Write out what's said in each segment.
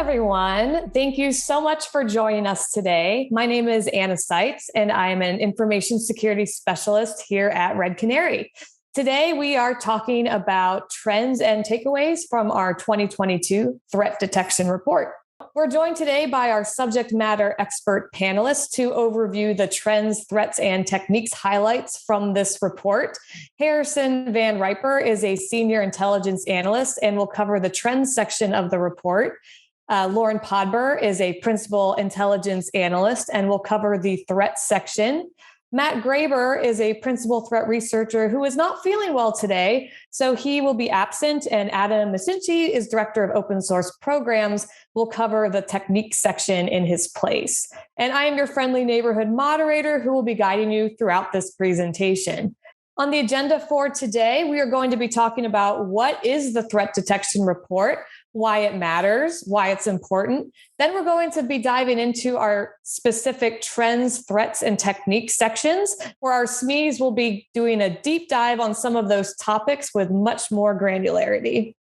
everyone. Thank you so much for joining us today. My name is Anna Seitz, and I am an information security specialist here at Red Canary. Today, we are talking about trends and takeaways from our 2022 threat detection report. We're joined today by our subject matter expert panelists to overview the trends, threats, and techniques highlights from this report. Harrison Van Riper is a senior intelligence analyst and will cover the trends section of the report. Lauren Podber is a principal intelligence analyst and will cover the threats section. Matt Graber is a principal threat researcher who is not feeling well today, so he will be absent. And Adam Masinchi is director of open source programs, will cover the technique section in his place. And I am your friendly neighborhood moderator who will be guiding you throughout this presentation. On the agenda for today, we are going to be talking about what is the threat detection report, why it matters, why it's important. Then we're going to be diving into our specific trends, threats, and techniques sections, where our SMEs will be doing a deep dive on some of those topics with much more granularity.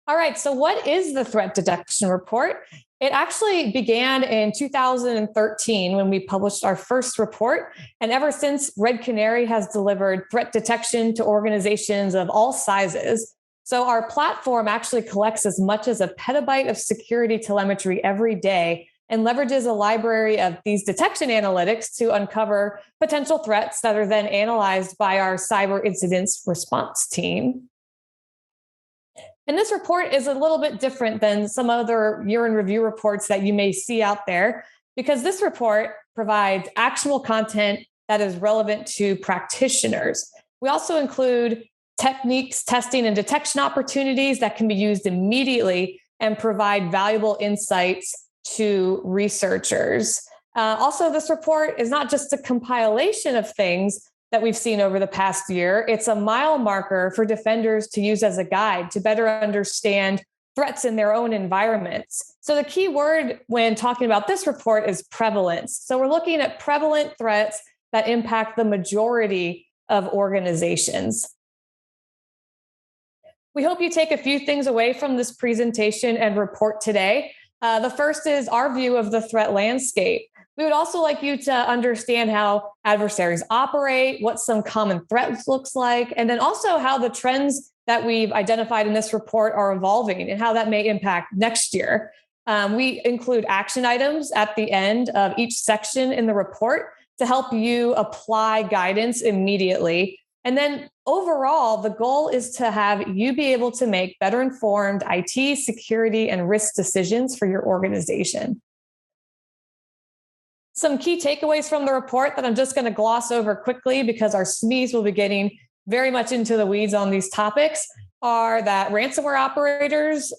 All right, so what is the threat detection report? It actually began in 2013 when we published our first report. And ever since, Red Canary has delivered threat detection to organizations of all sizes. So our platform actually collects as much as a petabyte of security telemetry every day and leverages a library of these detection analytics to uncover potential threats that are then analyzed by our cyber incidents response team. And this report is a little bit different than some other year in review reports that you may see out there, because this report provides actionable content that is relevant to practitioners. We also include techniques, testing, and detection opportunities that can be used immediately and provide valuable insights to researchers. Also, this report is not just a compilation of things that we've seen over the past year. It's a mile marker for defenders to use as a guide to better understand threats in their own environments. So the key word when talking about this report is prevalence. So we're looking at prevalent threats that impact the majority of organizations. We hope you take a few things away from this presentation and report today. The first is our view of the threat landscape. We would also like you to understand how adversaries operate, what some common threats looks like, and then also how the trends that we've identified in this report are evolving and how that may impact next year. We include action items at the end of each section in the report to help you apply guidance immediately. And then overall, the goal is to have you be able to make better informed IT, security, and risk decisions for your organization. Some key takeaways from the report that I'm just going to gloss over quickly because our SMEs will be getting very much into the weeds on these topics are that ransomware operators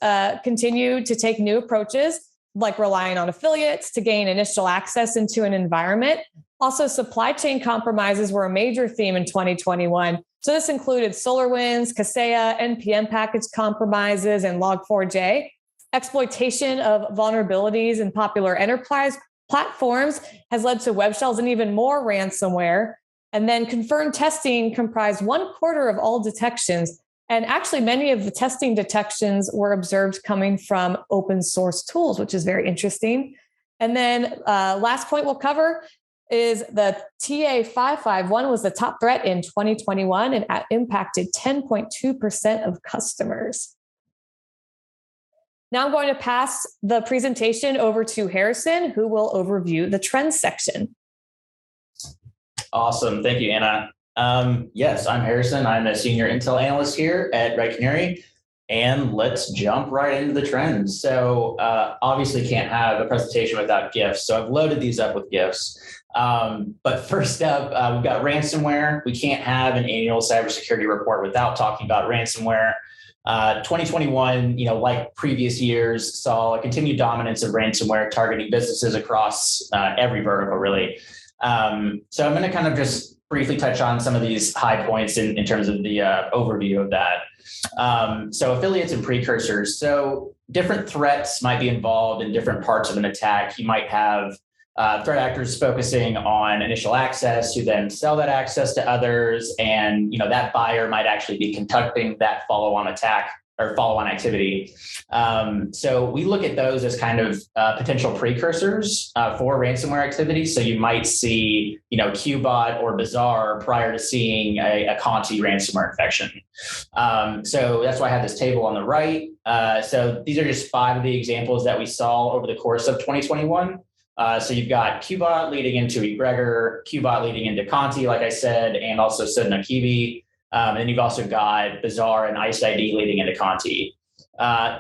continue to take new approaches, like relying on affiliates to gain initial access into an environment. Also, supply chain compromises were a major theme in 2021. So this included SolarWinds, Kaseya, NPM package compromises, and Log4j. Exploitation of vulnerabilities in popular enterprise platforms has led to web shells and even more ransomware. And then confirmed testing comprised 1/4 of all detections. And actually, many of the testing detections were observed coming from open source tools, which is very interesting. And then last point we'll cover is the TA551 was the top threat in 2021 and impacted 10.2% of customers. Now I'm going to pass the presentation over to Harrison, who will overview the trends section. Awesome. Thank you, Anna. Yes, I'm Harrison. I'm a senior intel analyst here at Red Canary. And let's jump right into the trends. So obviously can't have a presentation without GIFs. So I've loaded these up with GIFs. But first up, we've got ransomware. We can't have an annual cybersecurity report without talking about ransomware. 2021, like previous years, saw a continued dominance of ransomware targeting businesses across every vertical, really. So I'm going to kind of just briefly touch on some of these high points in terms of the overview of that. So affiliates and precursors. So different threats might be involved in different parts of an attack. You might have threat actors focusing on initial access who then sell that access to others. And that buyer might actually be conducting that follow-on attack or follow-on activity. So we look at those as kind of potential precursors for ransomware activity. So you might see, Qbot or Bazaar prior to seeing a Conti ransomware infection. So that's why I have this table on the right. So these are just 5 of the examples that we saw over the course of 2021. So you've got Qbot leading into Egregor, Qbot leading into Conti, like I said, and also Sodinokibi. And then you've also got Bazaar and IcedID leading into Conti.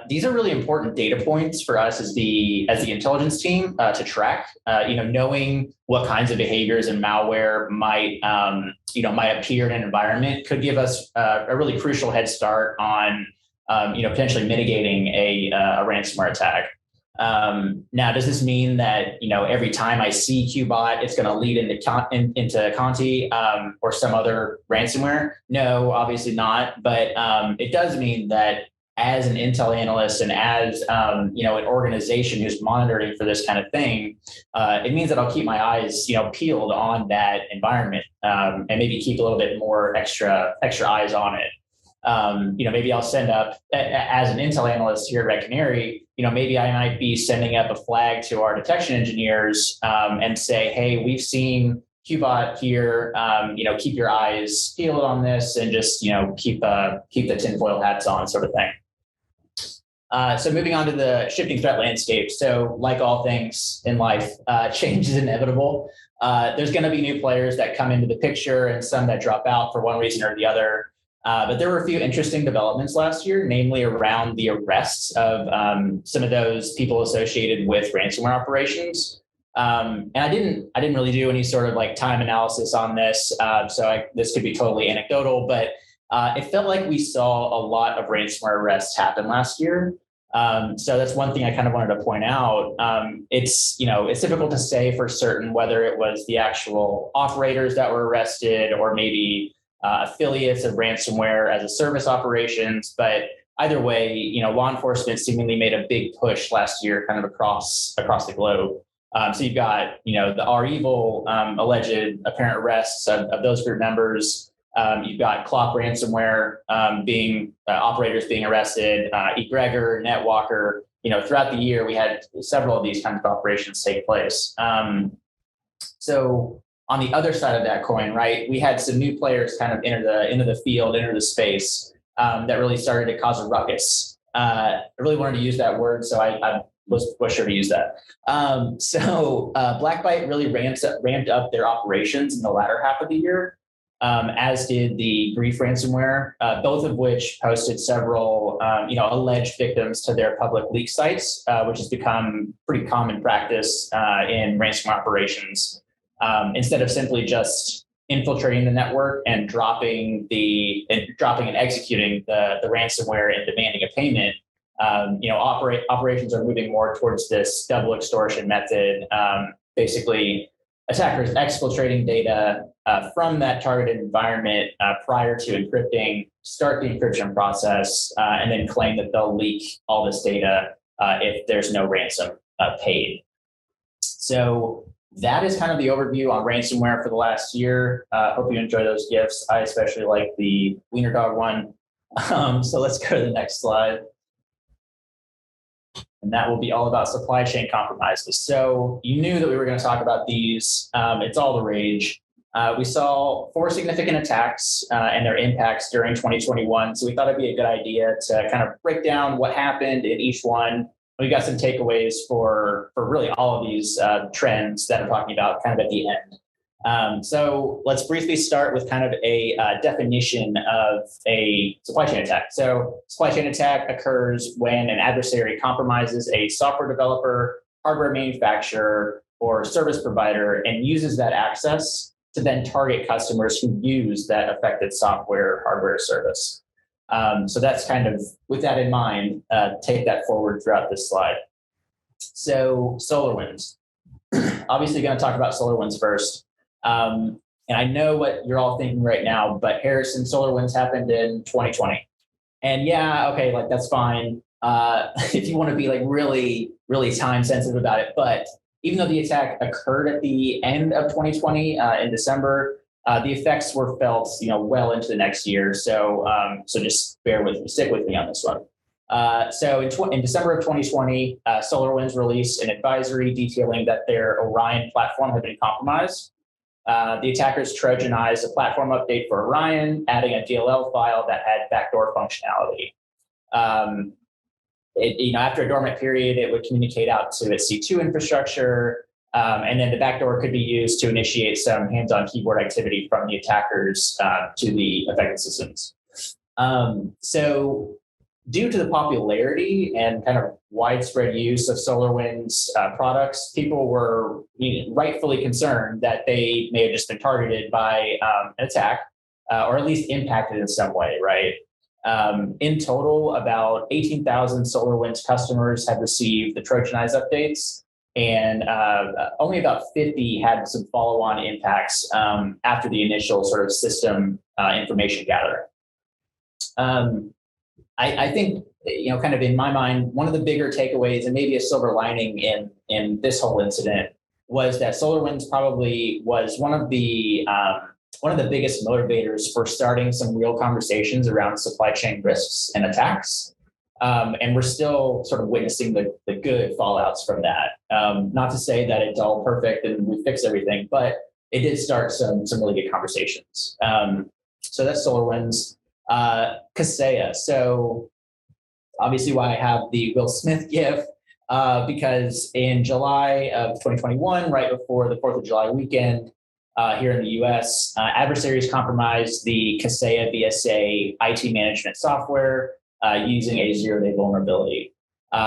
These are really important data points for us as the intelligence team to track. Knowing what kinds of behaviors and malware might appear in an environment could give us a really crucial head start on potentially mitigating a ransomware attack. Now, does this mean that every time I see Qbot, it's going to lead into Conti or some other ransomware? No, obviously not. But it does mean that as an intel analyst and as an organization who's monitoring for this kind of thing, it means that I'll keep my eyes peeled on that environment and maybe keep a little bit more extra eyes on it. Maybe I'll send up as an intel analyst here at Red Canary. Maybe I might be sending up a flag to our detection engineers and say, hey, we've seen Qbot here. Keep your eyes peeled on this and just keep the tinfoil hats on, sort of thing. So moving on to the shifting threat landscape. So like all things in life, change is inevitable. There's going to be new players that come into the picture and some that drop out for one reason or the other. But there were a few interesting developments last year, namely around the arrests of some of those people associated with ransomware operations. And I didn't really do any sort of like time analysis on this, this could be totally anecdotal, but it felt like we saw a lot of ransomware arrests happen last year. So that's one thing I kind of wanted to point out. It's difficult to say for certain whether it was the actual operators that were arrested or maybe affiliates of ransomware as a service operations, but either way, law enforcement seemingly made a big push last year, kind of across the globe. So you've got, the REvil alleged apparent arrests of those group members. You've got Clock ransomware operators being arrested, Egregor, NetWalker. Throughout the year, we had several of these kinds of operations take place. So on the other side of that coin, right, we had some new players kind of enter the field, enter the space that really started to cause a ruckus. I really wanted to use that word, so I was sure to use that. So Blackbyte really ramped up their operations in the latter half of the year, as did the Grief ransomware, both of which posted several alleged victims to their public leak sites, which has become pretty common practice in ransomware operations. Instead of simply just infiltrating the network and dropping and executing the ransomware and demanding a payment, operations are moving more towards this double extortion method. Basically, attackers exfiltrating data from that targeted environment prior to encrypting, start the encryption process, and then claim that they'll leak all this data if there's no ransom paid. So that is kind of the overview on ransomware for the last year. Hope you enjoy those GIFs. I especially like the wiener dog one. So let's go to the next slide. And that will be all about supply chain compromises. So you knew that we were going to talk about these. It's all the rage. We saw 4 significant attacks and their impacts during 2021. So we thought it'd be a good idea to kind of break down what happened in each one. We got some takeaways for really all of these trends that I'm talking about kind of at the end. So let's briefly start with kind of a definition of a supply chain attack. So supply chain attack occurs when an adversary compromises a software developer, hardware manufacturer, or service provider and uses that access to then target customers who use that affected software, hardware, or service. So that's kind of, with that in mind, take that forward throughout this slide. So SolarWinds. Obviously going to talk about SolarWinds first. And I know what you're all thinking right now, but Harrison, SolarWinds happened in 2020. And yeah, okay, like that's fine. If you want to be like really, really time sensitive about it. But even though the attack occurred at the end of 2020 in December, The effects were felt, well into the next year. So just bear with me, stick with me on this one. So in December of 2020, SolarWinds released an advisory detailing that their Orion platform had been compromised. The attackers Trojanized a platform update for Orion, adding a DLL file that had backdoor functionality. After a dormant period, it would communicate out to its C2 infrastructure, and then the backdoor could be used to initiate some hands-on keyboard activity from the attackers to the affected systems. So due to the popularity and kind of widespread use of SolarWinds products, people were rightfully concerned that they may have just been targeted by an attack, or at least impacted in some way, right? In total, about 18,000 SolarWinds customers have received the Trojanized updates, and only about 50 had some follow-on impacts after the initial sort of system information gathering. I think, kind of in my mind, one of the bigger takeaways and maybe a silver lining in this whole incident was that SolarWinds probably was one of the biggest motivators for starting some real conversations around supply chain risks and attacks. And we're still sort of witnessing the good fallouts from that. Not to say that it's all perfect and we fixed everything, but it did start some really good conversations. So that's SolarWinds. Kaseya. So obviously why I have the Will Smith gif, because in July of 2021, right before the 4th of July weekend, here in the US, adversaries compromised the Kaseya VSA IT management software using a zero-day vulnerability.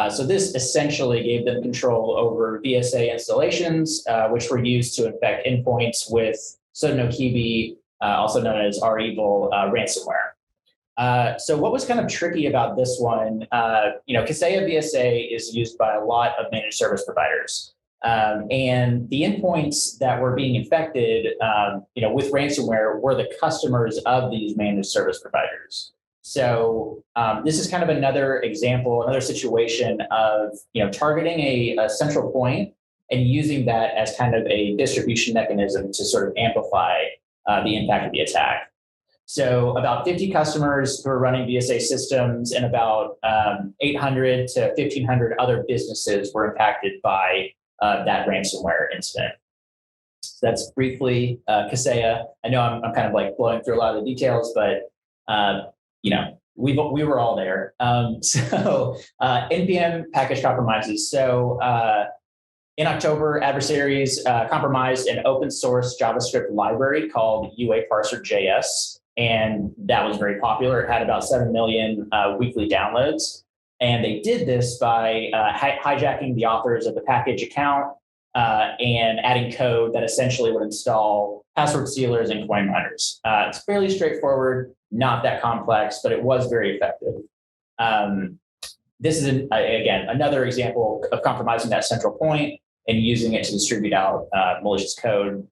So this essentially gave them control over VSA installations, which were used to infect endpoints with SocGholish, also known as REvil ransomware. So what was kind of tricky about this one, Kaseya VSA is used by a lot of managed service providers. And the endpoints that were being infected, with ransomware were the customers of these managed service providers. So this is kind of another example, another situation of, targeting a central point and using that as kind of a distribution mechanism to sort of amplify the impact of the attack. So about 50 customers who are running VSA systems and about 800 to 1,500 other businesses were impacted by that ransomware incident. So that's briefly Kaseya. I know I'm kind of like blowing through a lot of the details, but we were all there. So NPM package compromises. So in October, adversaries compromised an open source JavaScript library called UAParser.js. And that was very popular. It had about 7 million weekly downloads. And they did this by hijacking the authors of the package account and adding code that essentially would install password sealers and coin miners. It's fairly straightforward, not that complex, but it was very effective. This is, again, another example of compromising that central point and using it to distribute out malicious code.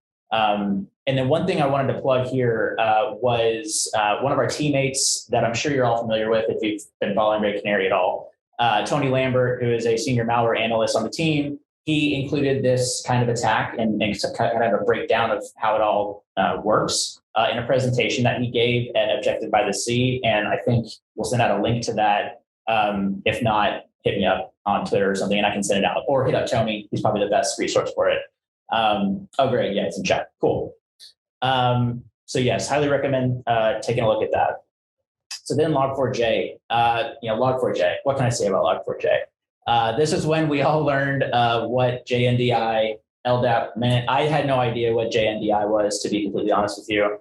And then one thing I wanted to plug here was one of our teammates that I'm sure you're all familiar with if you've been following Red Canary at all, Tony Lambert, who is a senior malware analyst on the team. He included this kind of attack and kind of a breakdown of how it all works in a presentation that he gave at Objective by the Sea. And I think we'll send out a link to that. If not, hit me up on Twitter or something and I can send it out, or hit up Tony. He's probably the best resource for it. Oh, great. Yeah, it's in chat. Cool. So yes, highly recommend taking a look at that. So then Log4j, Log4j, what can I say about Log4j? This is when we all learned what JNDI LDAP meant. I had no idea what JNDI was, to be completely honest with you.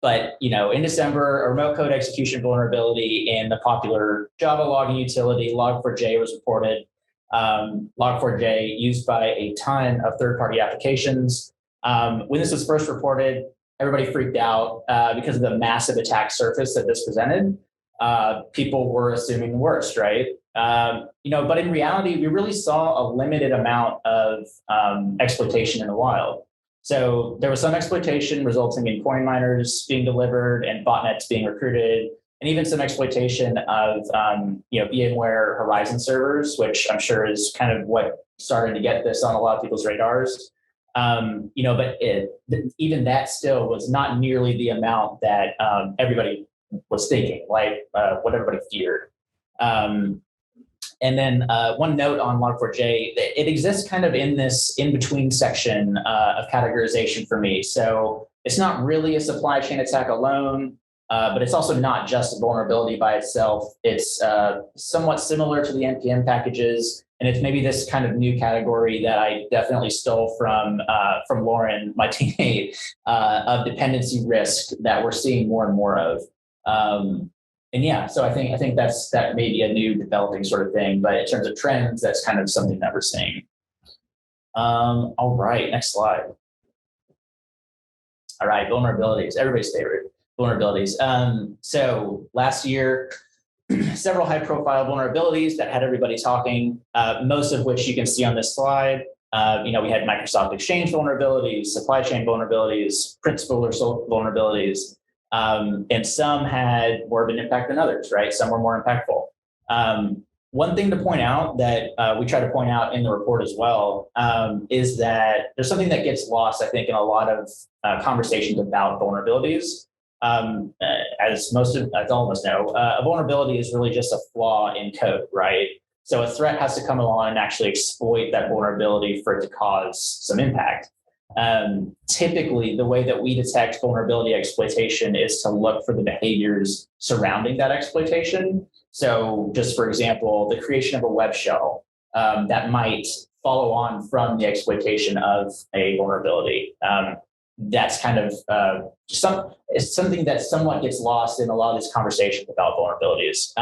But in December, a remote code execution vulnerability in the popular Java logging utility Log4j was reported. Log4j used by a ton of third-party applications. When this was first reported, everybody freaked out because of the massive attack surface that this presented. People were assuming the worst, right? But in reality, we really saw a limited amount of exploitation in the wild. So there was some exploitation resulting in coin miners being delivered and botnets being recruited, and even some exploitation of VMware Horizon servers, which I'm sure is kind of what started to get this on a lot of people's radars. But even that still was not nearly the amount that everybody was thinking, like what everybody feared. And then one note on Log4j, it exists kind of in this in-between section of categorization for me. So it's not really a supply chain attack alone, but it's also not just a vulnerability by itself. It's somewhat similar to the NPM packages, and it's maybe this kind of new category that I definitely stole from Lauren, my teammate, of dependency risk that we're seeing more and more of. And yeah, so I think that may be a new developing sort of thing, but in terms of trends, that's kind of something that we're seeing. All right, next slide. All right, vulnerabilities, everybody's favorite, vulnerabilities. So last year, several high-profile vulnerabilities that had everybody talking, most of which you can see on this slide. We had Microsoft Exchange vulnerabilities, supply chain vulnerabilities, print spooler vulnerabilities. And some had more of an impact than others, right? Some were more impactful. One thing to point out that we try to point out in the report as well is that there's something that gets lost, I think, in a lot of conversations about vulnerabilities. As all of us know, a vulnerability is really just a flaw in code, right? So a threat has to come along and actually exploit that vulnerability for it to cause some impact. Typically, the way that we detect vulnerability exploitation is to look for the behaviors surrounding that exploitation. So just for example, the creation of a web shell that might follow on from the exploitation of a vulnerability. That's kind of it's something that somewhat gets lost in a lot of these conversations about vulnerabilities.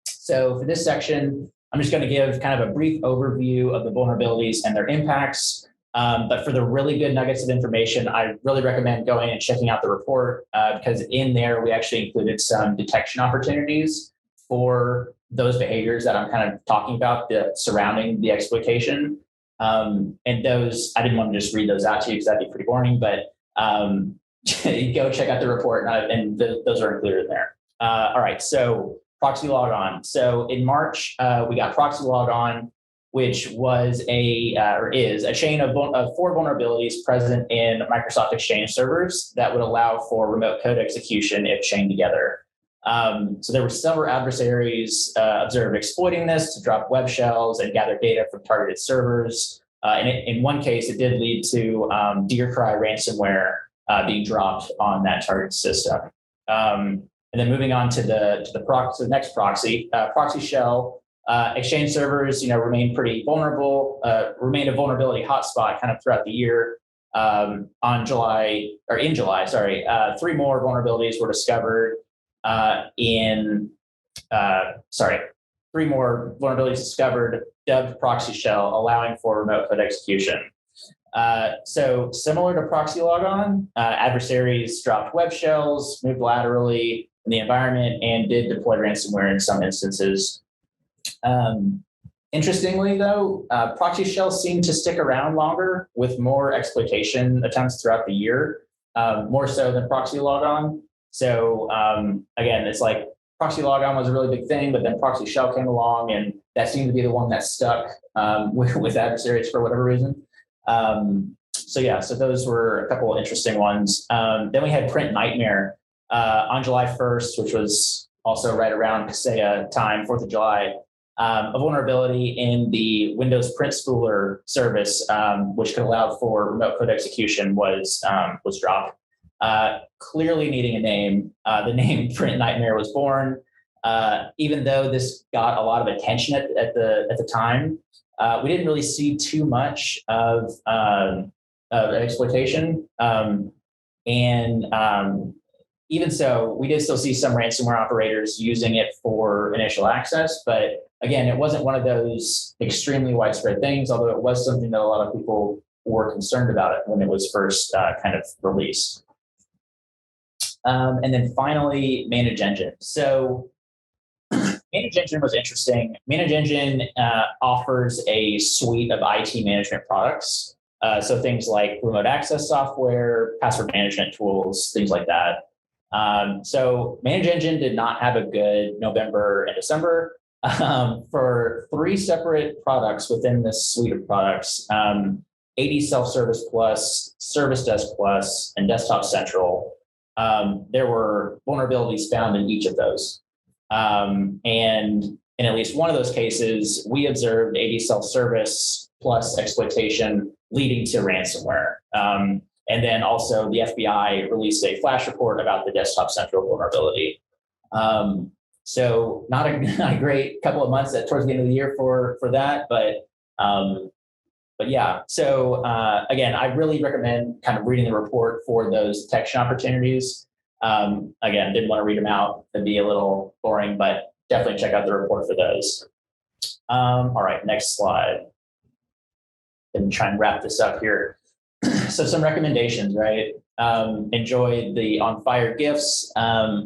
So for this section, I'm just going to give kind of a brief overview of the vulnerabilities and their impacts. But for the really good nuggets of information, I really recommend going and checking out the report because in there, we actually included some detection opportunities for those behaviors that I'm kind of talking about surrounding the exploitation. And those, I didn't want to just read those out to you because that'd be pretty boring, but go check out the report and those are included in there. All right, so proxy logon. So in March, we got proxy logon, which was is a chain of 4 vulnerabilities present in Microsoft Exchange servers that would allow for remote code execution if chained together. So there were several adversaries observed exploiting this to drop web shells and gather data from targeted servers. And in one case, it did lead to Deercry ransomware being dropped on that target system. And then moving on to the next proxy, proxy shell. Exchange servers, remain pretty vulnerable, remained a vulnerability hotspot kind of throughout the year. In July, 3 more vulnerabilities were discovered 3 more vulnerabilities discovered, dubbed proxy shell, allowing for remote code execution. So similar to proxy logon, adversaries dropped web shells, moved laterally in the environment, and did deploy ransomware in some instances. Interestingly, though, proxy shells seem to stick around longer with more exploitation attempts throughout the year, more so than proxy logon. So again, it's like proxy logon was a really big thing, but then proxy shell came along, and that seemed to be the one that stuck with adversaries for whatever reason. So those were a couple of interesting ones. Then we had Print Nightmare on July 1st, which was also right around Kaseya time, 4th of July. A vulnerability in the Windows print spooler service, which could allow for remote code execution, was dropped. Clearly needing a name, the name Print Nightmare was born. Even though this got a lot of attention at the time, we didn't really see too much of exploitation. Even so, we did still see some ransomware operators using it for initial access, but again, it wasn't one of those extremely widespread things, although it was something that a lot of people were concerned about it when it was first kind of released. And then finally, Manage Engine. So Manage Engine was interesting. Manage Engine offers a suite of IT management products. So things like remote access software, password management tools, things like that. So Manage Engine did not have a good November and December. For 3 separate products within this suite of products, AD Self-Service Plus, Service Desk Plus, and Desktop Central, there were vulnerabilities found in each of those. And in at least one of those cases, we observed AD Self-Service Plus exploitation leading to ransomware. And then also the FBI released a flash report about the Desktop Central vulnerability. So not a great couple of months towards the end of the year for that, but yeah. So again, I really recommend kind of reading the report for those detection opportunities. Again, didn't want to read them out; it'd be a little boring, but definitely check out the report for those. All right, next slide. And try and wrap this up here. So some recommendations, right? Enjoy the on fire gifts. Patch.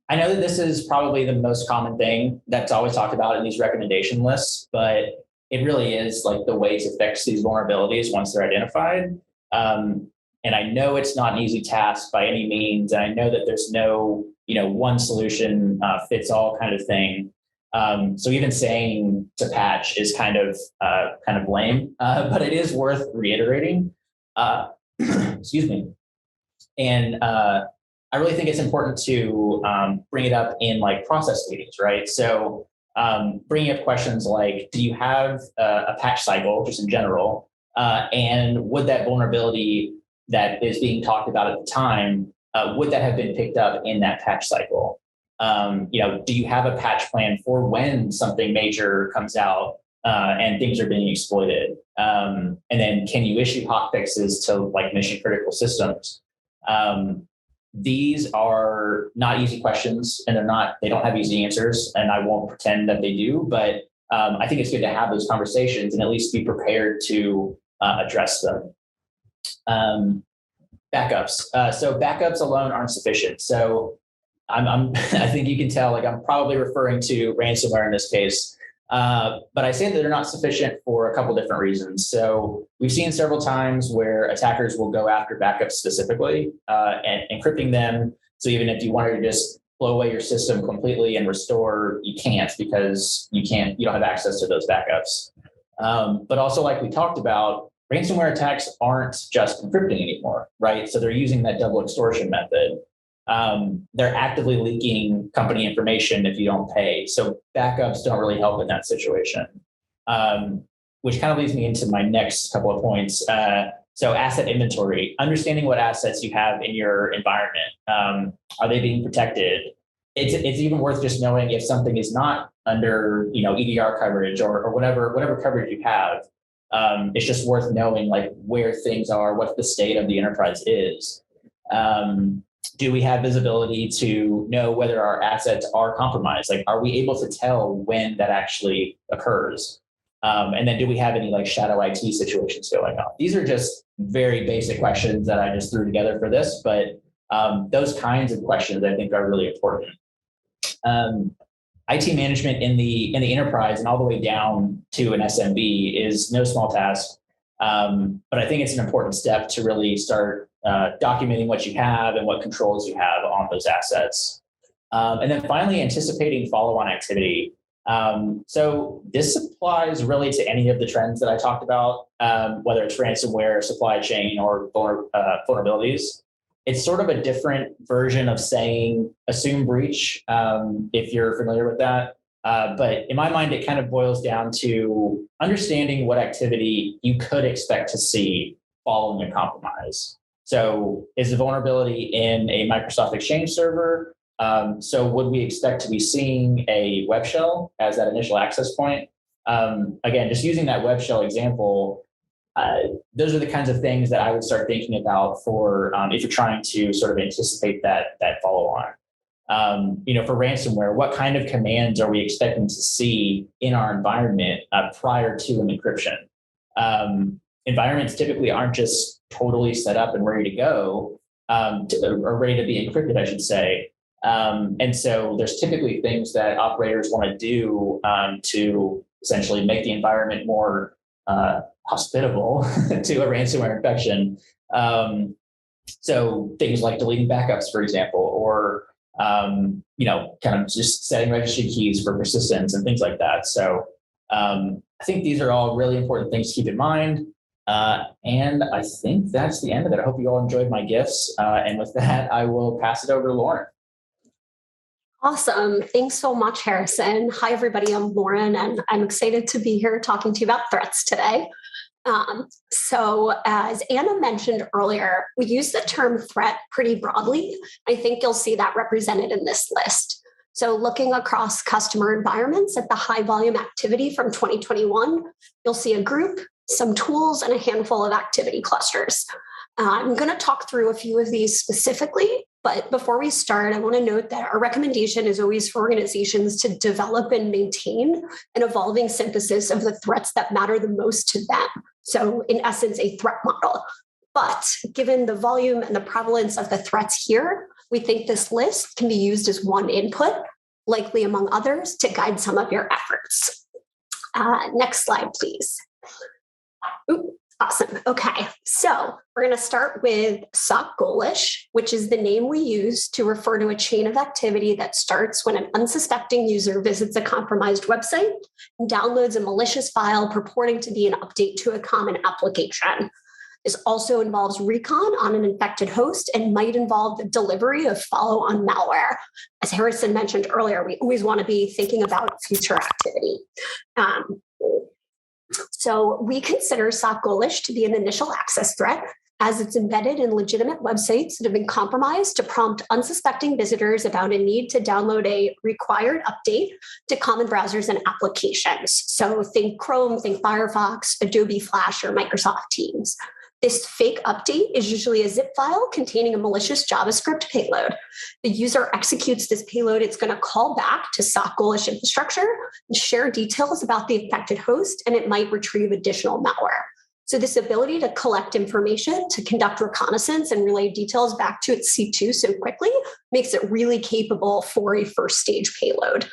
I know that this is probably the most common thing that's always talked about in these recommendation lists, but it really is like the way to fix these vulnerabilities once they're identified. And I know it's not an easy task by any means. And I know that there's no, one solution fits all kind of thing. So even saying to patch is kind of lame, but it is worth reiterating. Excuse me. And I really think it's important to bring it up in like process meetings, right? So bringing up questions like, do you have a patch cycle just in general? And would that vulnerability that is being talked about at the time, would that have been picked up in that patch cycle? Do you have a patch plan for when something major comes out and things are being exploited? And then can you issue hot fixes to like mission critical systems? These are not easy questions, and they don't have easy answers, and I won't pretend that they do, but I think it's good to have those conversations and at least be prepared to address them. Backups. So backups alone aren't sufficient. So I think you can tell, like I'm probably referring to ransomware in this case, but I say that they're not sufficient for a couple different reasons. So we've seen several times where attackers will go after backups specifically and encrypting them. So even if you wanted to just blow away your system completely and restore, you can't because you don't have access to those backups. But also, like we talked about, ransomware attacks aren't just encrypting anymore, right? So they're using that double extortion method. They're actively leaking company information if you don't pay. So backups don't really help in that situation, which kind of leads me into my next couple of points. So asset inventory, understanding what assets you have in your environment. Are they being protected? It's even worth just knowing if something is not under EDR coverage or whatever coverage you have. It's just worth knowing like where things are, what the state of the enterprise is. Do we have visibility to know whether our assets are compromised? Like, are we able to tell when that actually occurs? And then do we have any like shadow IT situations going on? These are just very basic questions that I just threw together for this, but those kinds of questions I think are really important. IT management in the enterprise and all the way down to an SMB is no small task. But I think it's an important step to really start documenting what you have and what controls you have on those assets. And then finally, anticipating follow-on activity. So this applies really to any of the trends that I talked about, whether it's ransomware, supply chain, or vulnerabilities. It's sort of a different version of saying assume breach, if you're familiar with that. But in my mind, it kind of boils down to understanding what activity you could expect to see following a compromise. So is the vulnerability in a Microsoft Exchange server? So would we expect to be seeing a web shell as that initial access point? Again, just using that web shell example, those are the kinds of things that I would start thinking about for if you're trying to sort of anticipate that follow-on. For ransomware, what kind of commands are we expecting to see in our environment prior to an encryption? Environments typically aren't just totally set up and ready to go, or ready to be encrypted, I should say. And so there's typically things that operators want to do to essentially make the environment more hospitable to a ransomware infection. So things like deleting backups, for example, or kind of just setting registry keys for persistence and things like that. So I think these are all really important things to keep in mind. And I think that's the end of it. I hope you all enjoyed my gifts. And with that, I will pass it over to Lauren. Awesome. Thanks so much, Harrison. Hi, everybody. I'm Lauren, and I'm excited to be here talking to you about threats today. So as Anna mentioned earlier, we use the term threat pretty broadly. I think you'll see that represented in this list. So looking across customer environments at the high volume activity from 2021, you'll see a group, some tools, and a handful of activity clusters. I'm going to talk through a few of these specifically, but before we start, I want to note that our recommendation is always for organizations to develop and maintain an evolving synthesis of the threats that matter the most to them. So in essence, a threat model. But given the volume and the prevalence of the threats here, we think this list can be used as one input, likely among others, to guide some of your efforts. Next slide, please. Ooh. Awesome. Okay, so we're going to start with SocGholish, which is the name we use to refer to a chain of activity that starts when an unsuspecting user visits a compromised website and downloads a malicious file purporting to be an update to a common application. This also involves recon on an infected host and might involve the delivery of follow-on malware. As Harrison mentioned earlier, we always want to be thinking about future activity. So we consider SocGholish to be an initial access threat, as it's embedded in legitimate websites that have been compromised to prompt unsuspecting visitors about a need to download a required update to common browsers and applications. So think Chrome, think Firefox, Adobe Flash, or Microsoft Teams. This fake update is usually a zip file containing a malicious JavaScript payload. The user executes this payload, it's going to call back to SocGholish infrastructure and share details about the affected host, and it might retrieve additional malware. So this ability to collect information, to conduct reconnaissance and relay details back to its C2 so quickly makes it really capable for a first stage payload.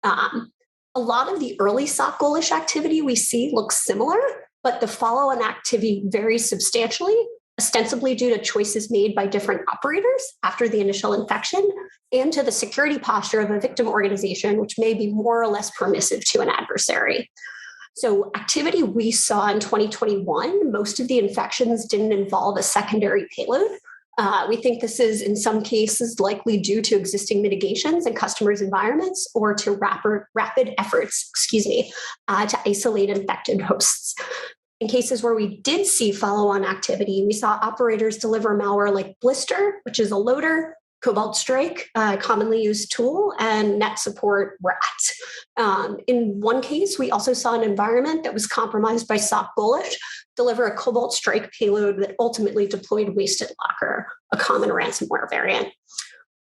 A lot of the early SocGholish activity we see looks similar, but the follow-on activity varies substantially, ostensibly due to choices made by different operators after the initial infection and to the security posture of a victim organization, which may be more or less permissive to an adversary. So activity we saw in 2021, most of the infections didn't involve a secondary payload. We think this is in some cases likely due to existing mitigations in customers' environments or to rapid efforts, to isolate infected hosts. In cases where we did see follow-on activity, we saw operators deliver malware like Blister, which is a loader, Cobalt Strike, a commonly used tool, and net support Rat. In one case, we also saw an environment that was compromised by SocGholish deliver a Cobalt Strike payload that ultimately deployed Wasted Locker, a common ransomware variant.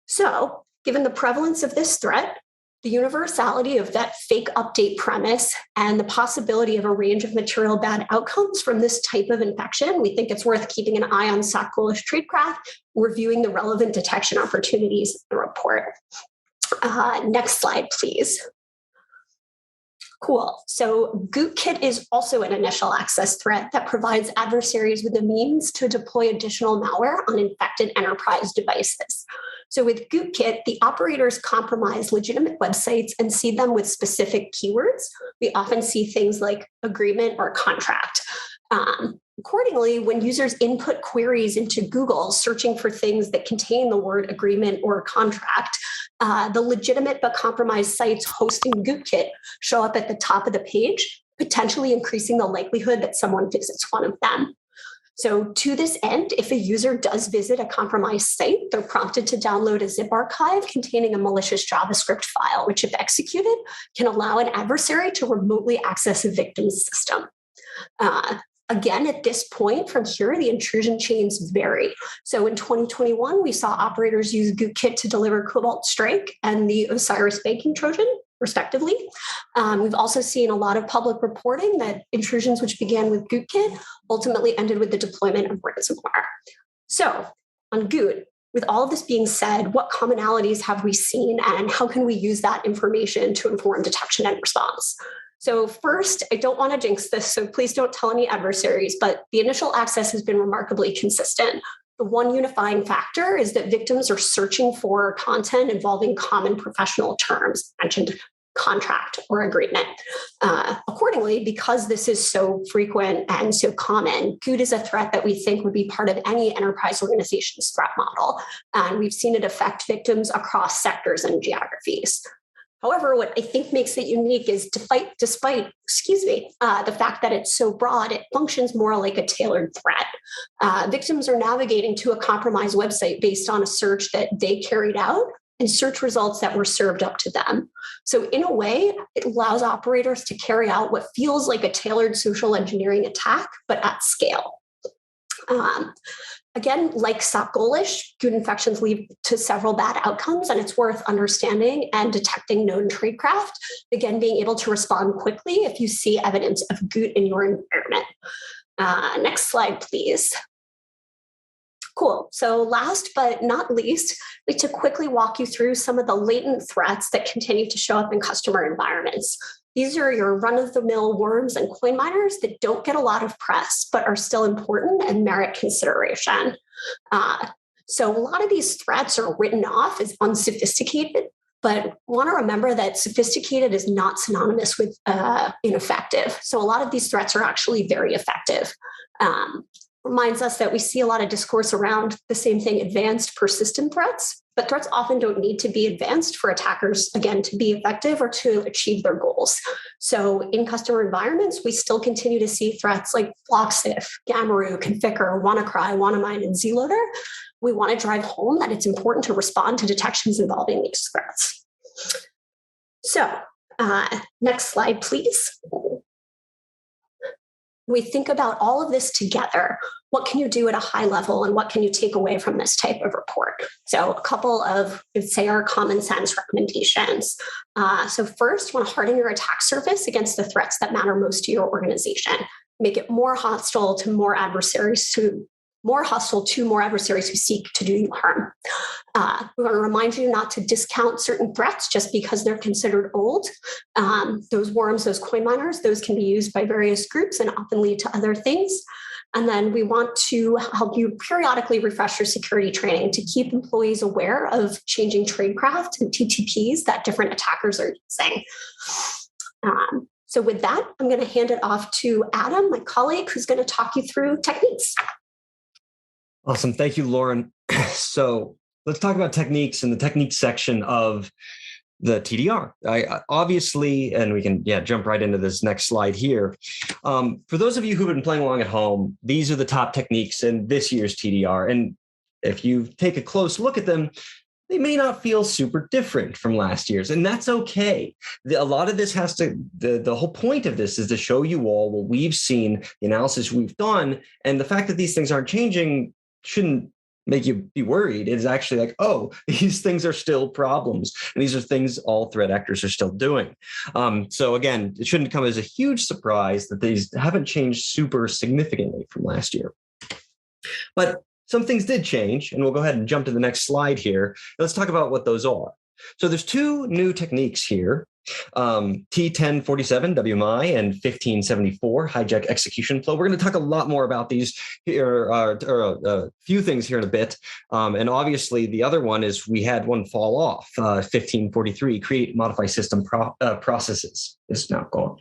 So, given the prevalence of this threat, the universality of that fake update premise, and the possibility of a range of material bad outcomes from this type of infection, we think it's worth keeping an eye on SocGholish Tradecraft, reviewing the relevant detection opportunities in the report. Next slide, please. Cool. So Gootkit is also an initial access threat that provides adversaries with the means to deploy additional malware on infected enterprise devices. So with Gootkit, the operators compromise legitimate websites and seed them with specific keywords. We often see things like agreement or contract. Accordingly, when users input queries into Google searching for things that contain the word agreement or contract, the legitimate but compromised sites hosting Gootkit show up at the top of the page, potentially increasing the likelihood that someone visits one of them. So to this end, if a user does visit a compromised site, they're prompted to download a zip archive containing a malicious JavaScript file, which if executed, can allow an adversary to remotely access a victim's system. Again, at this point from here, the intrusion chains vary. So in 2021, we saw operators use Gootkit to deliver Cobalt Strike and the Osiris banking Trojan, respectively. We've also seen a lot of public reporting that intrusions which began with Gootkit ultimately ended with the deployment of ransomware. So on Goot, with all of this being said, what commonalities have we seen and how can we use that information to inform detection and response? So first, I don't want to jinx this, so please don't tell any adversaries, but the initial access has been remarkably consistent. The one unifying factor is that victims are searching for content involving common professional terms, mentioned contract or agreement. Accordingly, because this is so frequent and so common, Goot is a threat that we think would be part of any enterprise organization's threat model. And we've seen it affect victims across sectors and geographies. However, what I think makes it unique is despite the fact that it's so broad, it functions more like a tailored threat. Victims are navigating to a compromised website based on a search that they carried out and search results that were served up to them. So in a way, it allows operators to carry out what feels like a tailored social engineering attack, but at scale. Again, like SocGholish, Goot infections lead to several bad outcomes, and it's worth understanding and detecting known tradecraft. Again, being able to respond quickly if you see evidence of Goot in your environment. Next slide, please. Cool. So last but not least, I'd like to quickly walk you through some of the latent threats that continue to show up in customer environments. These are your run-of-the-mill worms and coin miners that don't get a lot of press, but are still important and merit consideration. So a lot of these threats are written off as unsophisticated, but want to remember that sophisticated is not synonymous with ineffective. So a lot of these threats are actually very effective. Reminds us that we see a lot of discourse around the same thing, advanced persistent threats, but threats often don't need to be advanced for attackers, again, to be effective or to achieve their goals. So in customer environments, we still continue to see threats like Flockstiff, Gamaroo, Conficker, WannaCry, WannaMine, and Zloader. We want to drive home that it's important to respond to detections involving these threats. So next slide, please. We think about all of this together. What can you do at a high level and what can you take away from this type of report? So a couple of, let's say, our common sense recommendations. So first, want to harden your attack surface against the threats that matter most to your organization. Make it more hostile to more adversaries who seek to do you harm. We want to remind you not to discount certain threats just because they're considered old. Those worms, those coin miners, those can be used by various groups and often lead to other things. And then we want to help you periodically refresh your security training to keep employees aware of changing tradecraft and TTPs that different attackers are using. So with that, I'm going to hand it off to Adam, my colleague, who's going to talk you through techniques. Awesome. Thank you, Lauren. So let's talk about techniques in the techniques section of the TDR. Obviously, and we can jump right into this next slide here. For those of you who've been playing along at home, these are the top techniques in this year's TDR. And if you take a close look at them, they may not feel super different from last year's, and that's okay. A lot of this the whole point of this is to show you all what we've seen, the analysis we've done, and the fact that these things aren't changing shouldn't make you be worried. It's actually like, oh, these things are still problems. And these are things all threat actors are still doing. So again, it shouldn't come as a huge surprise that these haven't changed super significantly from last year. But some things did change, and we'll go ahead and jump to the next slide here. Let's talk about what those are. So there's two new techniques here, T1047 WMI and 1574 hijack execution flow. We're going to talk a lot more about these here, a few things here in a bit. And obviously the other one is we had one fall off, 1543, create modify system processes. It's now gone.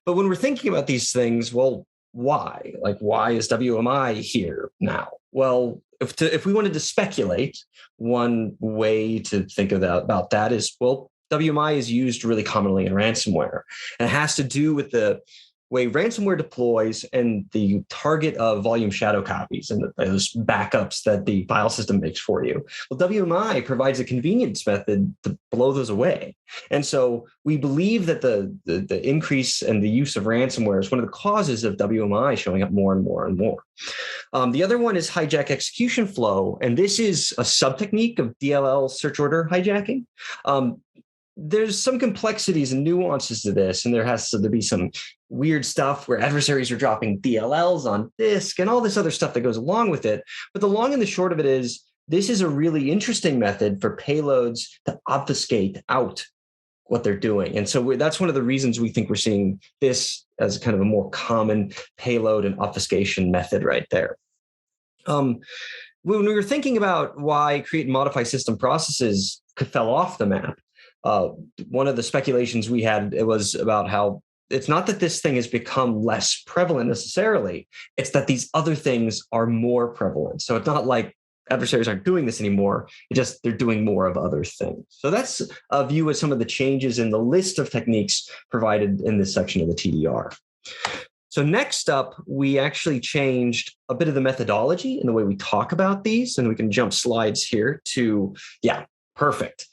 But when we're thinking about these things, well, why? Like, why is WMI here now? Well, if we wanted to speculate, one way to think about that is, well, WMI is used really commonly in ransomware. And it has to do with the way ransomware deploys and the target of volume shadow copies and those backups that the file system makes for you. Well, WMI provides a convenience method to blow those away. And so we believe that the increase in the use of ransomware is one of the causes of WMI showing up more and more and more. The other one is hijack execution flow. And this is a sub-technique of DLL search order hijacking. There's some complexities and nuances to this, and there has to be some weird stuff where adversaries are dropping DLLs on disk and all this other stuff that goes along with it. But the long and the short of it is, this is a really interesting method for payloads to obfuscate out what they're doing. And so that's one of the reasons we think we're seeing this as kind of a more common payload and obfuscation method right there. When we were thinking about why create and modify system processes fell off the map, one of the speculations we had, it was about how it's not that this thing has become less prevalent necessarily. It's that these other things are more prevalent. So it's not like adversaries aren't doing this anymore. They're doing more of other things. So that's a view of some of the changes in the list of techniques provided in this section of the TDR. So next up, we actually changed a bit of the methodology in the way we talk about these, and we can jump slides here to, perfect.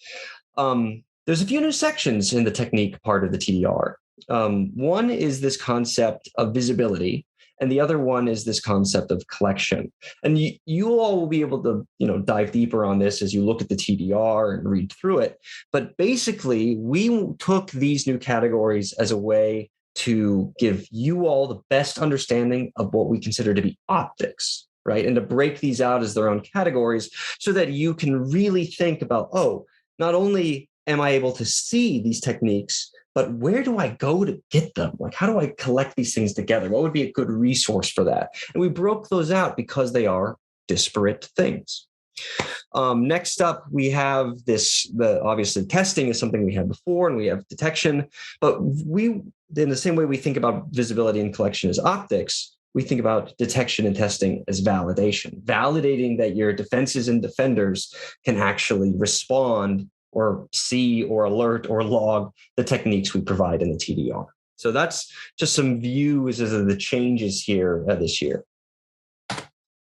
There's a few new sections in the technique part of the TDR. One is this concept of visibility, and the other one is this concept of collection. And you all will be able to, dive deeper on this as you look at the TDR and read through it. But basically, we took these new categories as a way to give you all the best understanding of what we consider to be optics, right? And to break these out as their own categories so that you can really think about, not only am I able to see these techniques, but where do I go to get them? Like, how do I collect these things together? What would be a good resource for that? And we broke those out because they are disparate things. Next up, we have obviously testing is something we had before, and we have detection, but in the same way we think about visibility and collection as optics, we think about detection and testing as validation, validating that your defenses and defenders can actually respond or see or alert or log the techniques we provide in the TDR. So that's just some views of the changes here this year.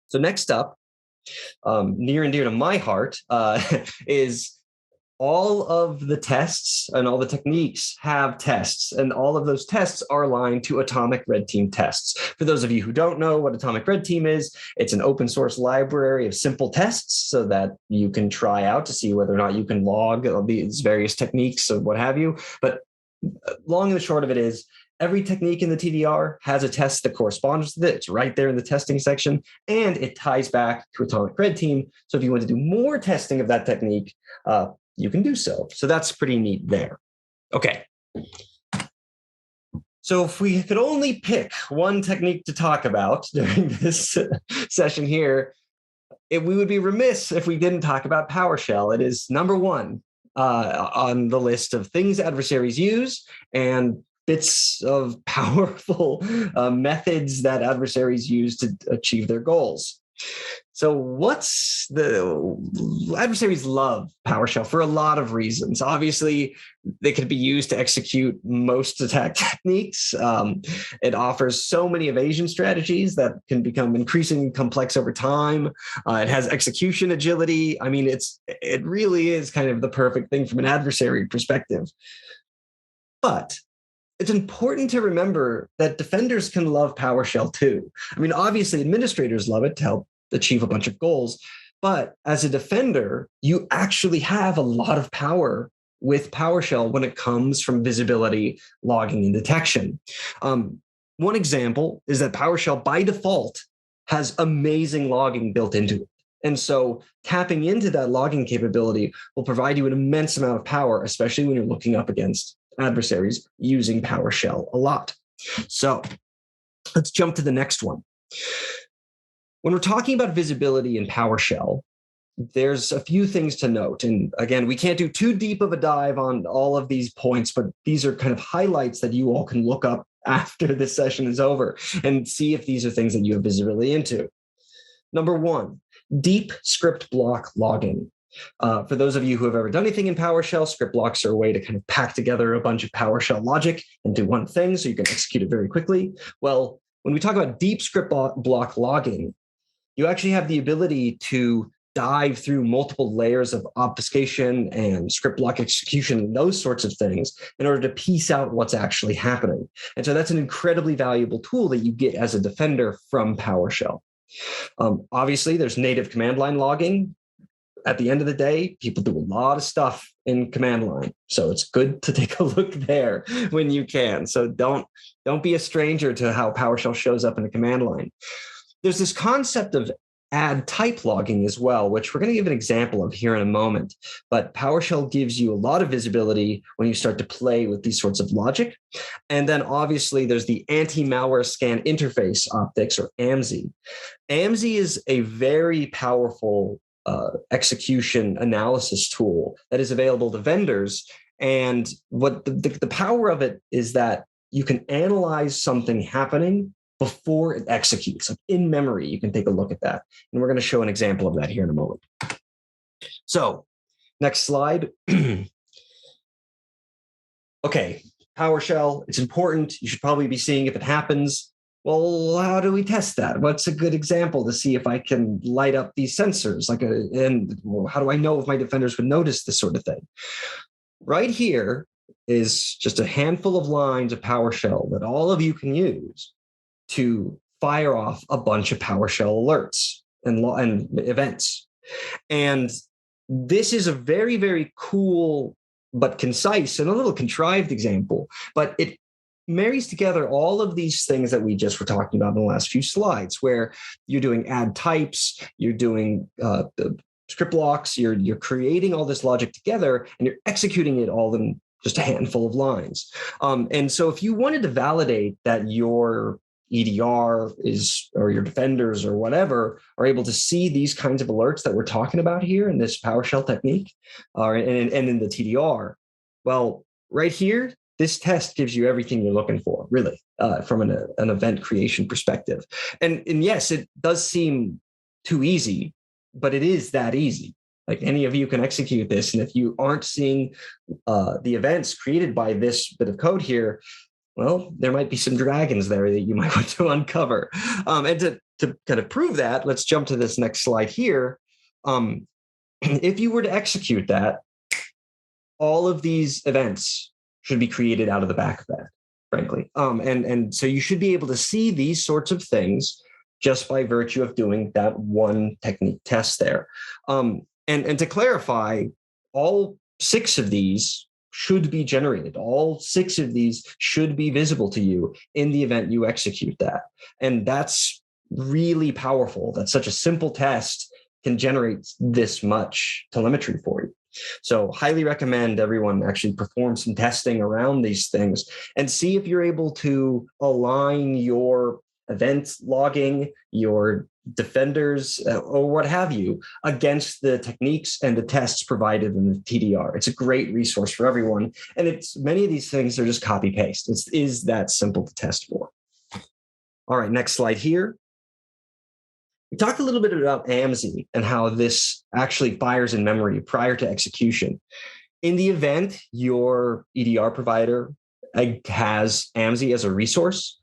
So next up, near and dear to my heart, is all of the tests and all the techniques have tests, and all of those tests are aligned to Atomic Red Team tests. For those of you who don't know what Atomic Red Team is, it's an open source library of simple tests so that you can try out to see whether or not you can log these various techniques or what have you. But long and the short of it is, every technique in the TDR has a test that corresponds to it. It's right there in the testing section, and it ties back to Atomic Red Team. So if you want to do more testing of that technique, you can do so. So that's pretty neat there. Okay. So if we could only pick one technique to talk about during this session here, we would be remiss if we didn't talk about PowerShell. It is number one on the list of things adversaries use and bits of powerful methods that adversaries use to achieve their goals. So adversaries love PowerShell for a lot of reasons. Obviously, they can be used to execute most attack techniques. It offers so many evasion strategies that can become increasingly complex over time. It has execution agility. I mean, it really is kind of the perfect thing from an adversary perspective. But it's important to remember that defenders can love PowerShell too. I mean, obviously, administrators love it to help achieve a bunch of goals. But as a defender, you actually have a lot of power with PowerShell when it comes from visibility, logging, and detection. One example is that PowerShell by default has amazing logging built into it. And so tapping into that logging capability will provide you an immense amount of power, especially when you're looking up against adversaries using PowerShell a lot. So let's jump to the next one. When we're talking about visibility in PowerShell, there's a few things to note. And again, we can't do too deep of a dive on all of these points, but these are kind of highlights that you all can look up after this session is over and see if these are things that you have visibility into. Number one, deep script block logging. For those of you who have ever done anything in PowerShell, script blocks are a way to kind of pack together a bunch of PowerShell logic and do one thing so you can execute it very quickly. Well, when we talk about deep script block logging, you actually have the ability to dive through multiple layers of obfuscation and script block execution and those sorts of things in order to piece out what's actually happening. And so that's an incredibly valuable tool that you get as a defender from PowerShell. Obviously, there's native command line logging. At the end of the day, people do a lot of stuff in command line. So it's good to take a look there when you can. So don't be a stranger to how PowerShell shows up in a command line. There's this concept of add type logging as well, which we're going to give an example of here in a moment. But PowerShell gives you a lot of visibility when you start to play with these sorts of logic. And then obviously there's the anti-malware scan interface optics, or AMSI. AMSI is a very powerful execution analysis tool that is available to vendors. And what the power of it is that you can analyze something happening before it executes. Like in memory, you can take a look at that. And we're going to show an example of that here in a moment. So next slide. Okay, PowerShell, it's important. You should probably be seeing if it happens. Well, how do we test that? What's a good example to see if I can light up these sensors? And how do I know if my defenders would notice this sort of thing? Right here is just a handful of lines of PowerShell that all of you can use to fire off a bunch of PowerShell alerts and events. And this is a very, very cool but concise and a little contrived example, but it marries together all of these things that we just were talking about in the last few slides, where you're doing add types, you're doing the script blocks, you're creating all this logic together, and you're executing it all in just a handful of lines. And so if you wanted to validate that your EDR or your defenders or whatever are able to see these kinds of alerts that we're talking about here in this PowerShell technique and in the TDR, well, right here, this test gives you everything you're looking for, really, from an event creation perspective. And yes, it does seem too easy, but it is that easy. Like any of you can execute this. And if you aren't seeing the events created by this bit of code here, well, there might be some dragons there that you might want to uncover. And to kind of prove that, let's jump to this next slide here. If you were to execute that, all of these events should be created out of the back of that, frankly. And so you should be able to see these sorts of things just by virtue of doing that one technique test there. And to clarify, all 6 of these should be generated. All 6 of these should be visible to you in the event you execute that. And that's really powerful. That such a simple test can generate this much telemetry for you. So highly recommend everyone actually perform some testing around these things and see if you're able to align your event logging, your defenders, or what have you, against the techniques and the tests provided in the TDR. It's a great resource for everyone. And many of these things are just copy paste. It is that simple to test for. All right, next slide here. We talked a little bit about AMSI and how this actually fires in memory prior to execution. In the event your EDR provider has AMSI as a resource,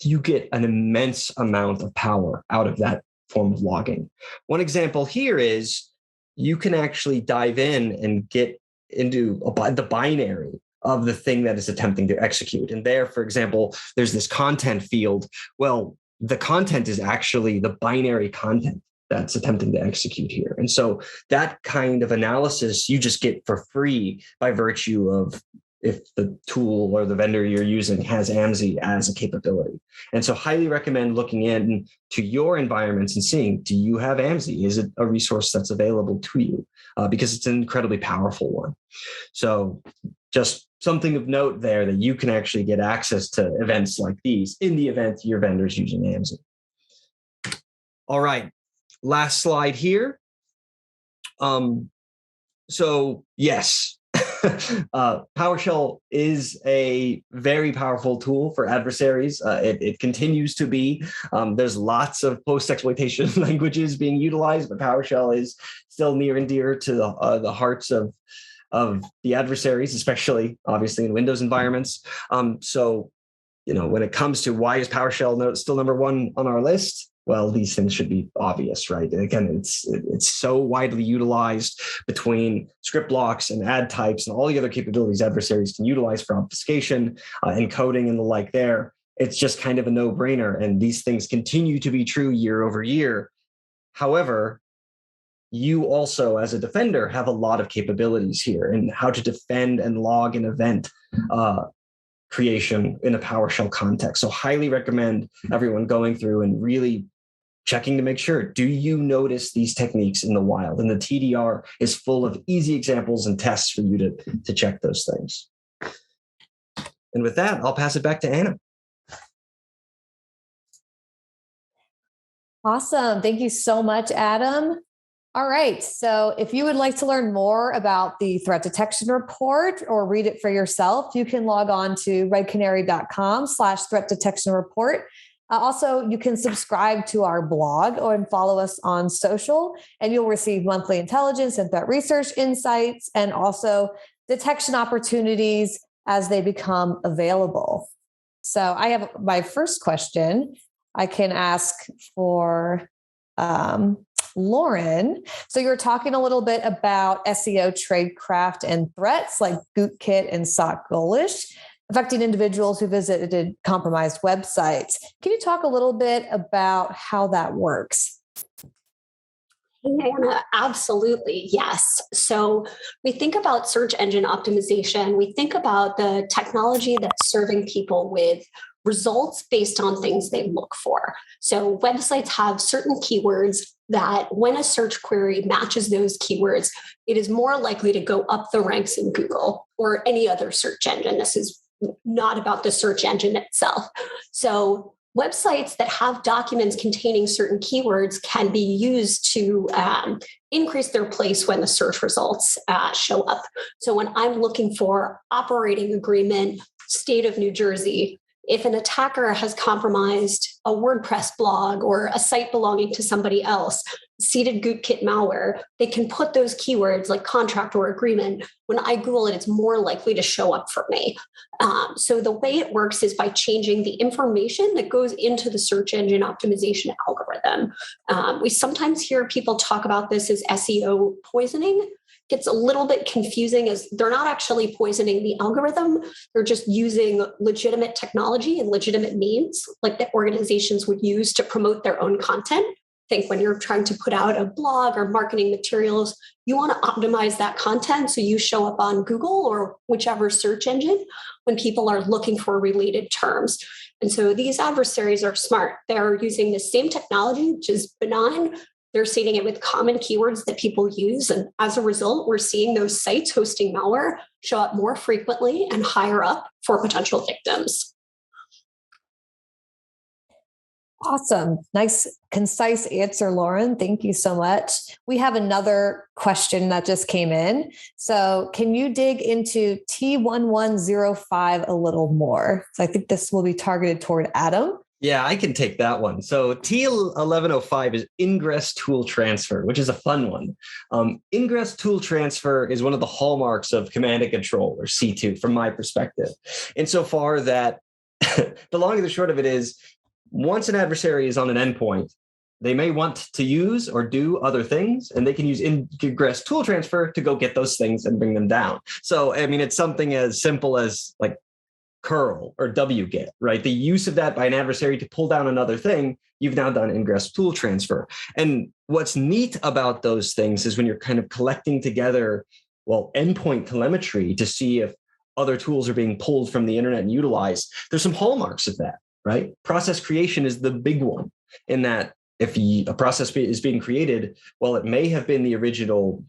you get an immense amount of power out of that form of logging. One example here is you can actually dive in and get into the binary of the thing that is attempting to execute. And there, for example, there's this content field. Well, the content is actually the binary content that's attempting to execute here. And so that kind of analysis you just get for free by virtue of if the tool or the vendor you're using has AMSI as a capability. And so highly recommend looking in to your environments and seeing, do you have AMSI? Is it a resource that's available to you? Because it's an incredibly powerful one. So just something of note there that you can actually get access to events like these in the event your vendor's using AMSI. All right, last slide here. So yes, PowerShell is a very powerful tool for adversaries. It continues to be. There's lots of post-exploitation languages being utilized, but PowerShell is still near and dear to the hearts of the adversaries, especially obviously in Windows environments. So, when it comes to why is PowerShell still number 1 on our list? Well, these things should be obvious, right? Again, it's so widely utilized between script blocks and add types and all the other capabilities adversaries can utilize for obfuscation, encoding, and the like there. It's just kind of a no-brainer. And these things continue to be true year over year. However, you also, as a defender, have a lot of capabilities here in how to defend and log an event creation in a PowerShell context. So highly recommend everyone going through and really checking to make sure, do you notice these techniques in the wild? And the TDR is full of easy examples and tests for you to check those things. And with that, I'll pass it back to Anna. Awesome. Thank you so much, Adam. All right. So if you would like to learn more about the threat detection report or read it for yourself, you can log on to redcanary.com/threat detection report. Also, you can subscribe to our blog or follow us on social, and you'll receive monthly intelligence and threat research insights and also detection opportunities as they become available. So I have my first question. I can ask for Lauren. So you were talking a little bit about SEO tradecraft and threats like Gootkit and SocGholish affecting individuals who visited compromised websites. Can you talk a little bit about how that works? Hey, Anna, absolutely. Yes. So we think about search engine optimization. We think about the technology that's serving people with results based on things they look for. So websites have certain keywords that when a search query matches those keywords, it is more likely to go up the ranks in Google or any other search engine. This is not about the search engine itself. So websites that have documents containing certain keywords can be used to increase their place when the search results show up. So when I'm looking for operating agreement, state of New Jersey, if an attacker has compromised a WordPress blog or a site belonging to somebody else, seeded Gootkit malware, they can put those keywords like contract or agreement. When I Google it, it's more likely to show up for me. So the way it works is by changing the information that goes into the search engine optimization algorithm. We sometimes hear people talk about this as SEO poisoning. Gets a little bit confusing as they're not actually poisoning the algorithm. They're just using legitimate technology and legitimate means like that organizations would use to promote their own content. I think when you're trying to put out a blog or marketing materials, you want to optimize that content so you show up on Google or whichever search engine when people are looking for related terms. And so these adversaries are smart. They're using the same technology, which is benign. They're seeding it with common keywords that people use. And as a result, we're seeing those sites hosting malware show up more frequently and higher up for potential victims. Awesome. Nice, concise answer, Lauren. Thank you so much. We have another question that just came in. So can you dig into T1105 a little more? So I think this will be targeted toward Adam. Yeah, I can take that one. So T1105 is Ingress tool transfer, which is a fun one. Ingress tool transfer is one of the hallmarks of command and control, or C2, from my perspective. Insofar that the long and the short of it is, once an adversary is on an endpoint, they may want to use or do other things, and they can use Ingress tool transfer to go get those things and bring them down. So, I mean, it's something as simple as like curl or wget, right? The use of that by an adversary to pull down another thing, you've now done Ingress tool transfer. And what's neat about those things is when you're kind of collecting together, well, endpoint telemetry to see if other tools are being pulled from the internet and utilized, there's some hallmarks of that, right? Process creation is the big one, in that if a process is being created, well, it may have been the original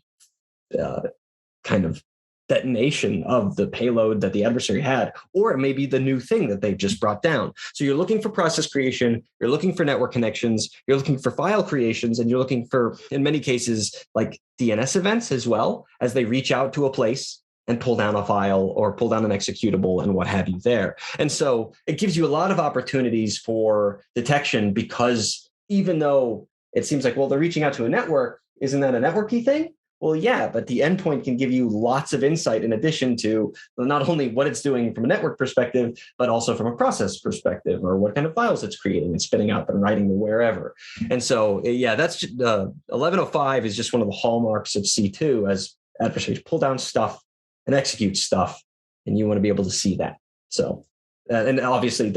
kind of detonation of the payload that the adversary had, or it may be the new thing that they've just brought down. So you're looking for process creation, you're looking for network connections, you're looking for file creations, and you're looking for, in many cases, like DNS events as well, as they reach out to a place and pull down a file or pull down an executable and what have you there. And so it gives you a lot of opportunities for detection, because even though it seems like, well, they're reaching out to a network, isn't that a networky thing? Well, yeah, but the endpoint can give you lots of insight in addition to not only what it's doing from a network perspective, but also from a process perspective, or what kind of files it's creating and spinning up and writing to wherever. And so, yeah, that's 1105 is just one of the hallmarks of C2, as adversaries pull down stuff and execute stuff, and you want to be able to see that. So, and obviously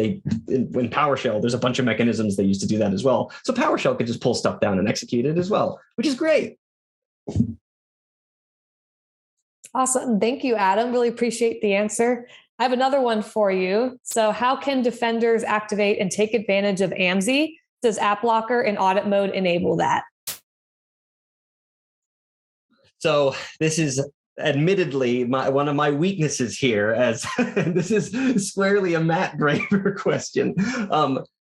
in PowerShell, there's a bunch of mechanisms they use to do that as well. So PowerShell could just pull stuff down and execute it as well, which is great. Awesome. Thank you, Adam. Really appreciate the answer. I have another one for you. So how can defenders activate and take advantage of AMSI? Does AppLocker in audit mode enable that? So this is admittedly one of my weaknesses here, as this is squarely a Matt Graver question.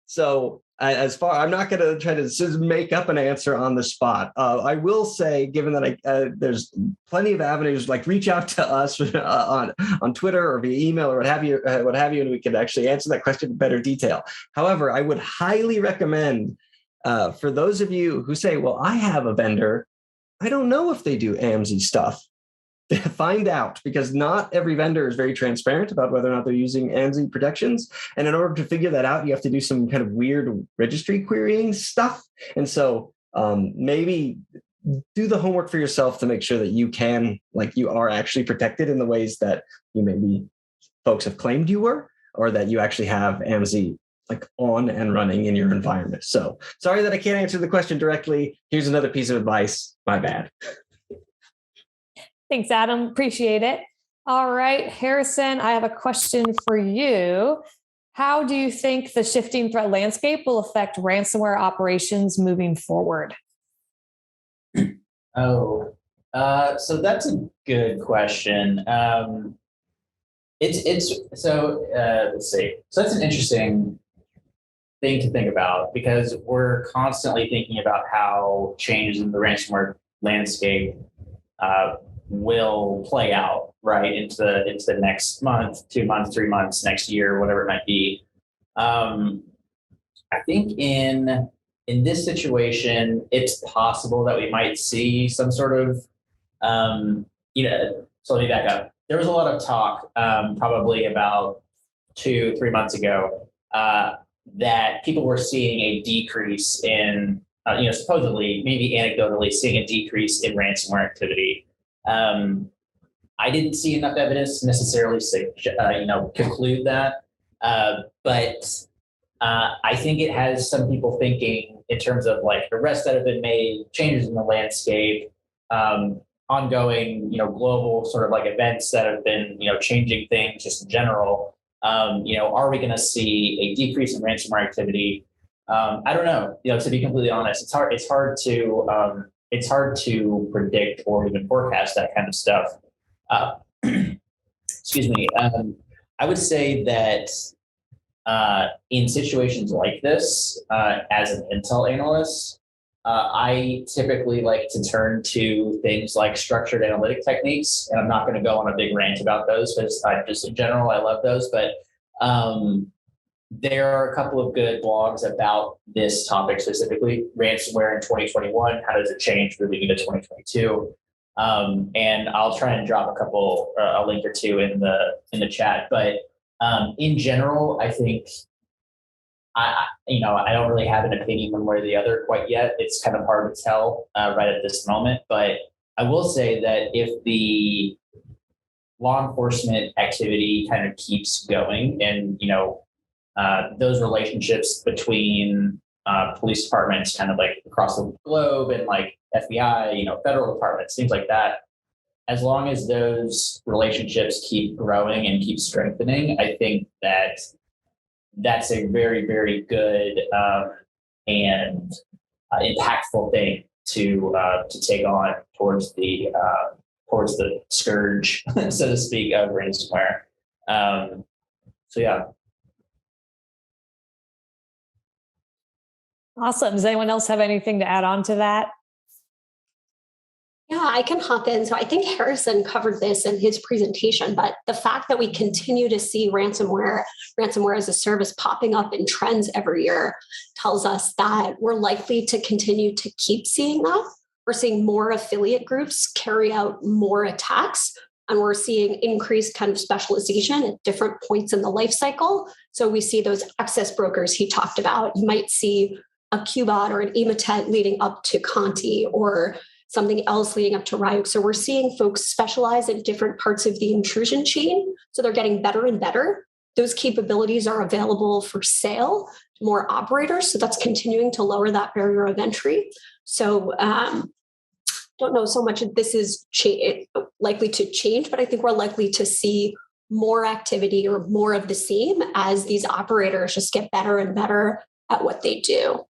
So I'm not going to try to make up an answer on the spot. I will say, given that there's plenty of avenues, like reach out to us on Twitter or via email or what have you, and we can actually answer that question in better detail. However, I would highly recommend for those of you who say, well, I have a vendor, I don't know if they do AMSI stuff. Find out, because not every vendor is very transparent about whether or not they're using AMSI protections. And in order to figure that out, you have to do some kind of weird registry querying stuff. And so maybe do the homework for yourself to make sure that you are actually protected in the ways that you maybe folks have claimed you were, or that you actually have AMSI like on and running in your environment. So sorry that I can't answer the question directly. Here's another piece of advice. My bad. Thanks, Adam. Appreciate it. All right, Harrison, I have a question for you. How do you think the shifting threat landscape will affect ransomware operations moving forward? So that's a good question. Let's see. So that's an interesting thing to think about, because we're constantly thinking about how changes in the ransomware landscape will play out right into the next month, 2 months, 3 months, next year, whatever it might be. I think in this situation, it's possible that we might see some sort of, so let me back up. There was a lot of talk probably about 2-3 months ago that people were seeing a decrease in, supposedly, maybe anecdotally, seeing a decrease in ransomware activity. I didn't see enough evidence to necessarily say, conclude that. But I think it has some people thinking in terms of like arrests that have been made, changes in the landscape, ongoing, global sort of like events that have been, changing things just in general. Are we going to see a decrease in ransomware activity? I don't know. To be completely honest, it's hard to predict or even forecast that kind of stuff. Excuse me. I would say that in situations like this, as an intel analyst, I typically like to turn to things like structured analytic techniques, and I'm not going to go on a big rant about those, because just in general, I love those. But there are a couple of good blogs about this topic specifically, ransomware in 2021. How does it change moving into 2022? And I'll try and drop a link or two in the chat. But in general, I think I don't really have an opinion one way or the other quite yet. It's kind of hard to tell right at this moment. But I will say that if the law enforcement activity kind of keeps going, and those relationships between police departments kind of like across the globe, and like FBI, federal departments, things like that, as long as those relationships keep growing and keep strengthening, I think that that's a very, very good and impactful thing to take on towards the scourge, so to speak, of ransomware. So yeah. Awesome. Does anyone else have anything to add on to that? Yeah, I can hop in. So I think Harrison covered this in his presentation, but the fact that we continue to see ransomware as a service popping up in trends every year tells us that we're likely to continue to keep seeing that. We're seeing more affiliate groups carry out more attacks, and we're seeing increased kind of specialization at different points in the life cycle. So we see those access brokers he talked about. You might see a Qbot or an Emotet leading up to Conti, or something else leading up to Ryuk. So we're seeing folks specialize in different parts of the intrusion chain. So they're getting better and better. Those capabilities are available for sale to more operators. So that's continuing to lower that barrier of entry. So don't know so much if this is likely to change, but I think we're likely to see more activity or more of the same as these operators just get better and better at what they do.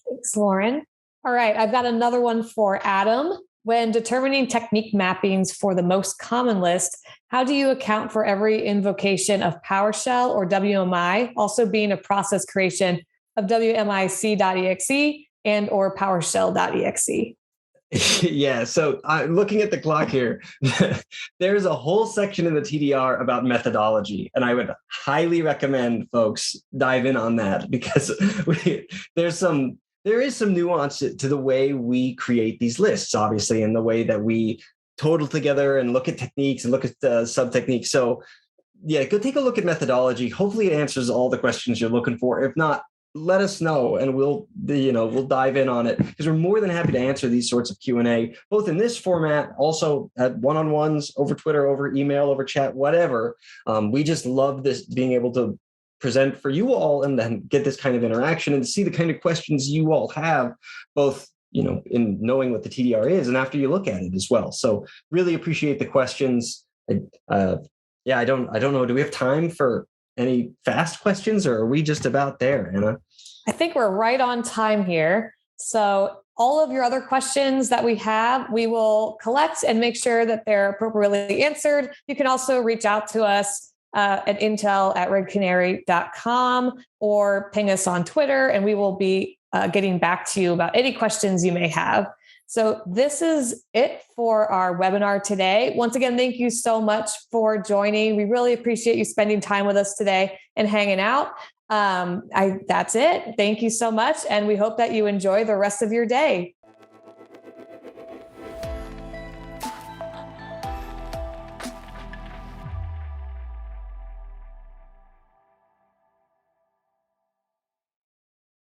Thanks, Lauren. All right, I've got another one for Adam. When determining technique mappings for the most common list, how do you account for every invocation of PowerShell or WMI also being a process creation of WMIC.exe and or PowerShell.exe? Yeah. So looking at the clock here, there's a whole section in the TDR about methodology. And I would highly recommend folks dive in on that because there is some nuance to the way we create these lists, obviously, and the way that we total together and look at techniques and look at sub techniques. So yeah, go take a look at methodology. Hopefully it answers all the questions you're looking for. If not, let us know and we'll dive in on it because we're more than happy to answer these sorts of Q&A, both in this format, also at one-on-ones, over Twitter, over email, over chat, whatever. We just love this, being able to present for you all and then get this kind of interaction and see the kind of questions you all have, both in knowing what the TDR is and after you look at it as well. So really appreciate the questions. I don't know. Do we have time for any fast questions or are we just about there, Anna? I think we're right on time here. So all of your other questions that we have, we will collect and make sure that they're appropriately answered. You can also reach out to us at intel@redcanary.com or ping us on Twitter, and we will be getting back to you about any questions you may have. So this is it for our webinar today. Once again, thank you so much for joining. We really appreciate you spending time with us today and hanging out. That's it. Thank you so much. And we hope that you enjoy the rest of your day.